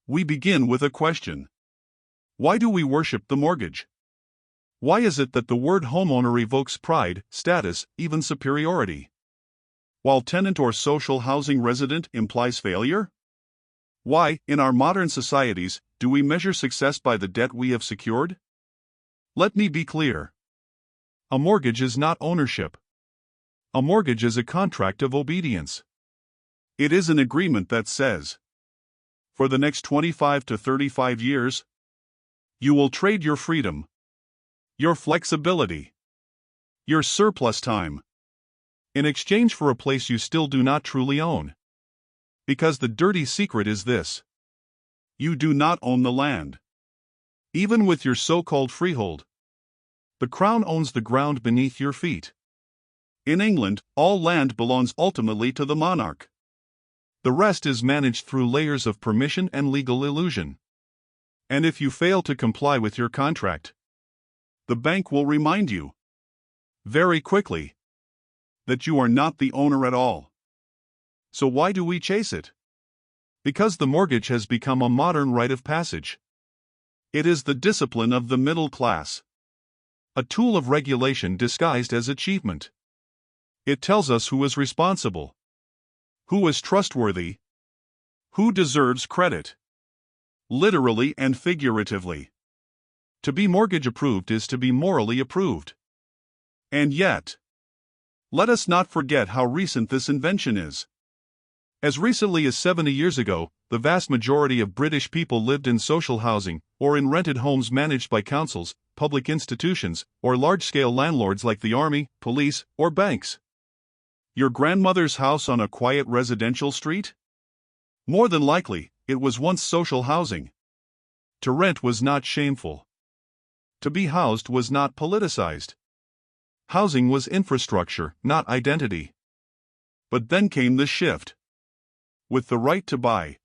We begin with a question. Why do we worship the mortgage? Why is it that the word homeowner evokes pride, status, even superiority, while tenant or social housing resident implies failure? Why, in our modern societies, do we measure success by the debt we have secured? Let me be clear. A mortgage is not ownership. A mortgage is a contract of obedience. It is an agreement that says, for the next 25 to 35 years, you will trade your freedom, your flexibility, your surplus time, in exchange for a place you still do not truly own. Because the dirty secret is this: you do not own the land. Even with your so-called freehold, the crown owns the ground beneath your feet. In England, all land belongs ultimately to the monarch. The rest is managed through layers of permission and legal illusion. And if you fail to comply with your contract, the bank will remind you, very quickly, that you are not the owner at all. So why do we chase it? Because the mortgage has become a modern rite of passage. It is the discipline of the middle class, a tool of regulation disguised as achievement. It tells us who is responsible, who is trustworthy, who deserves credit, literally and figuratively. To be mortgage approved is to be morally approved. And yet, let us not forget how recent this invention is. As recently as 70 years ago, the vast majority of British people lived in social housing, or in rented homes managed by councils, public institutions, or large-scale landlords like the army, police, or banks. Your grandmother's house on a quiet residential street? More than likely, it was once social housing. To rent was not shameful. To be housed was not politicized. Housing was infrastructure, not identity. But then came the shift. With the right to buy.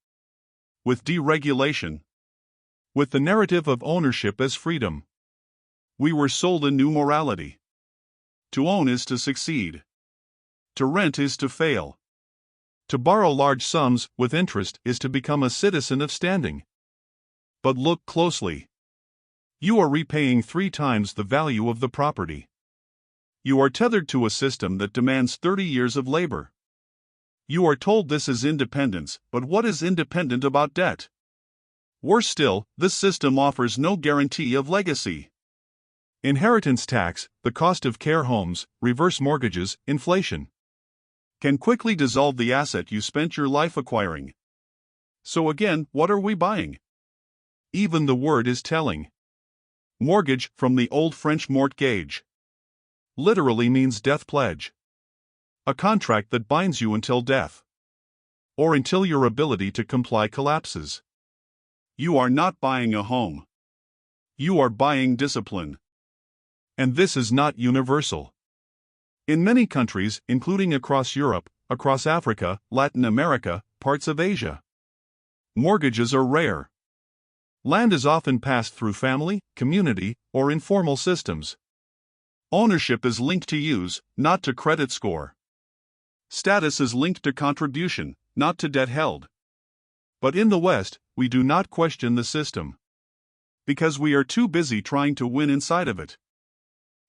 With deregulation. With the narrative of ownership as freedom. We were sold a new morality. To own is to succeed. To rent is to fail. To borrow large sums with interest is to become a citizen of standing. But look closely. You are repaying 3 times the value of the property. You are tethered to a system that demands 30 years of labor. You are told this is independence, but what is independent about debt? Worse still, this system offers no guarantee of legacy. Inheritance tax, the cost of care homes, reverse mortgages, inflation can quickly dissolve the asset you spent your life acquiring. So again, what are we buying? Even the word is telling. Mortgage, from the old French mort gage, literally means death pledge. A contract that binds you until death, or until your ability to comply collapses. You are not buying a home. You are buying discipline. And this is not universal. In many countries, including across Europe, across Africa, Latin America, parts of Asia, mortgages are rare. Land is often passed through family, community, or informal systems. Ownership is linked to use, not to credit score. Status is linked to contribution, not to debt held. But in the West, we do not question the system, because we are too busy trying to win inside of it.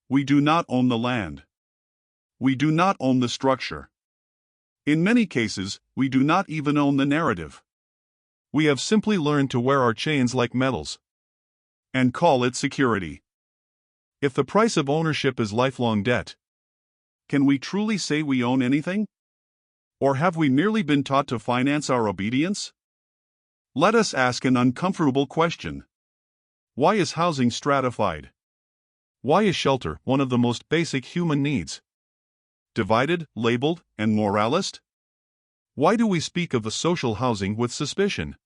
We do not own the land. We do not own the structure. In many cases, we do not even own the narrative. We have simply learned to wear our chains like medals and call it security. If the price of ownership is lifelong debt, can we truly say we own anything? Or have we merely been taught to finance our obedience? Let us ask an uncomfortable question. Why is housing stratified? Why is shelter one of the most basic human needs? Divided, labeled, and moralist? Why do we speak of the social housing with suspicion?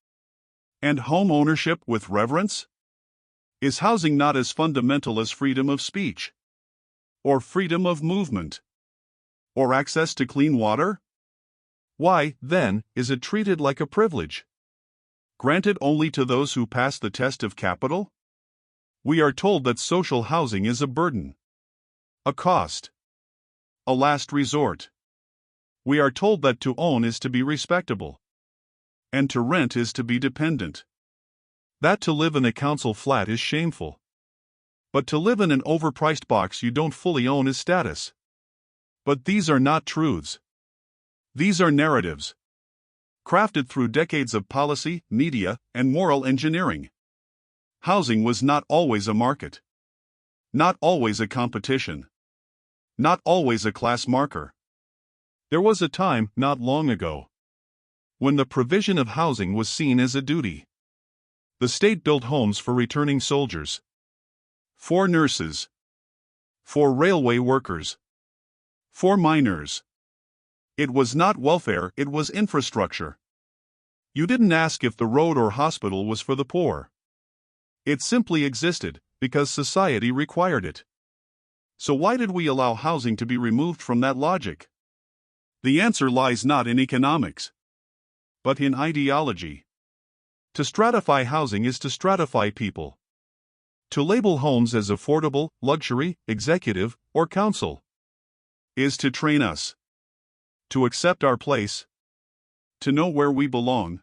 And home ownership with reverence? Is housing not as fundamental as freedom of speech? Or freedom of movement? Or access to clean water? Why, then, is it treated like a privilege, granted only to those who pass the test of capital? We are told that social housing is a burden, a cost, a last resort. We are told that to own is to be respectable, and to rent is to be dependent. That to live in a council flat is shameful. But to live in an overpriced box you don't fully own is status. But these are not truths. These are narratives, crafted through decades of policy, media, and moral engineering. Housing was not always a market. Not always a competition. Not always a class marker. There was a time, not long ago, when the provision of housing was seen as a duty. The state built homes for returning soldiers, for nurses, for railway workers, for miners. It was not welfare, it was infrastructure. You didn't ask if the road or hospital was for the poor. It simply existed, because society required it. So why did we allow housing to be removed from that logic? The answer lies not in economics, but in ideology. To stratify housing is to stratify people. To label homes as affordable, luxury, executive, or council is to train us to accept our place, to know where we belong,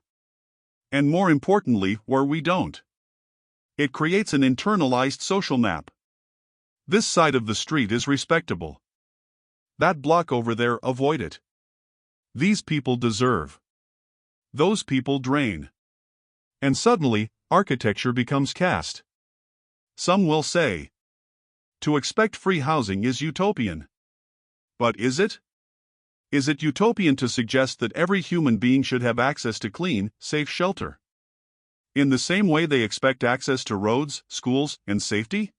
and more importantly, where we don't. It creates an internalized social map. This side of the street is respectable. That block over there, avoid it. These people deserve. Those people drain. And suddenly, architecture becomes caste. Some will say, to expect free housing is utopian. But is it? Is it utopian to suggest that every human being should have access to clean, safe shelter? In the same way they expect access to roads, schools, and safety?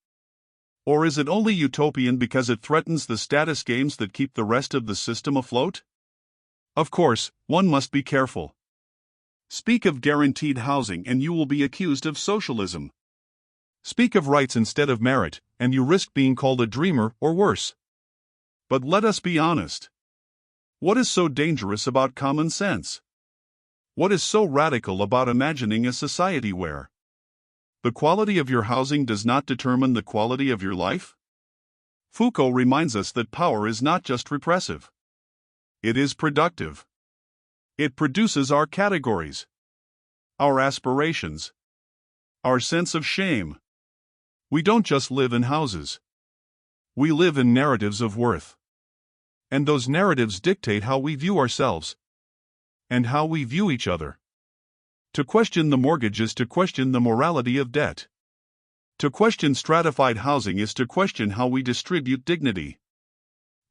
Or is it only utopian because it threatens the status games that keep the rest of the system afloat? Of course, one must be careful. Speak of guaranteed housing and you will be accused of socialism. Speak of rights instead of merit, and you risk being called a dreamer or worse. But let us be honest. What is so dangerous about common sense? What is so radical about imagining a society where the quality of your housing does not determine the quality of your life? Foucault reminds us that power is not just repressive. It is productive. It produces our categories, our aspirations, our sense of shame. We don't just live in houses. We live in narratives of worth. And those narratives dictate how we view ourselves and how we view each other. To question the mortgage is to question the morality of debt. To question stratified housing is to question how we distribute dignity.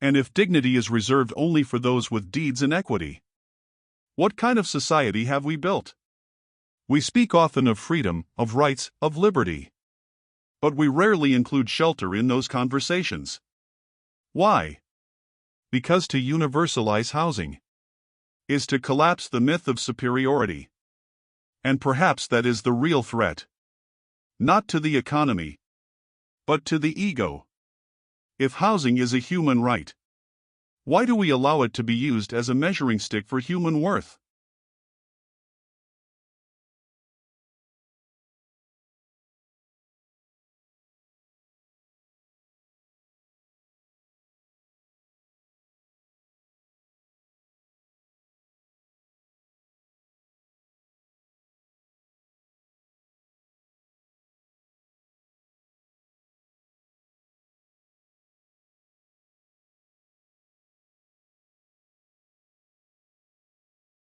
And if dignity is reserved only for those with deeds and equity, what kind of society have we built? We speak often of freedom, of rights, of liberty. But we rarely include shelter in those conversations. Why? Because to universalize housing is to collapse the myth of superiority. And perhaps that is the real threat. Not to the economy, but to the ego. If housing is a human right, why do we allow it to be used as a measuring stick for human worth?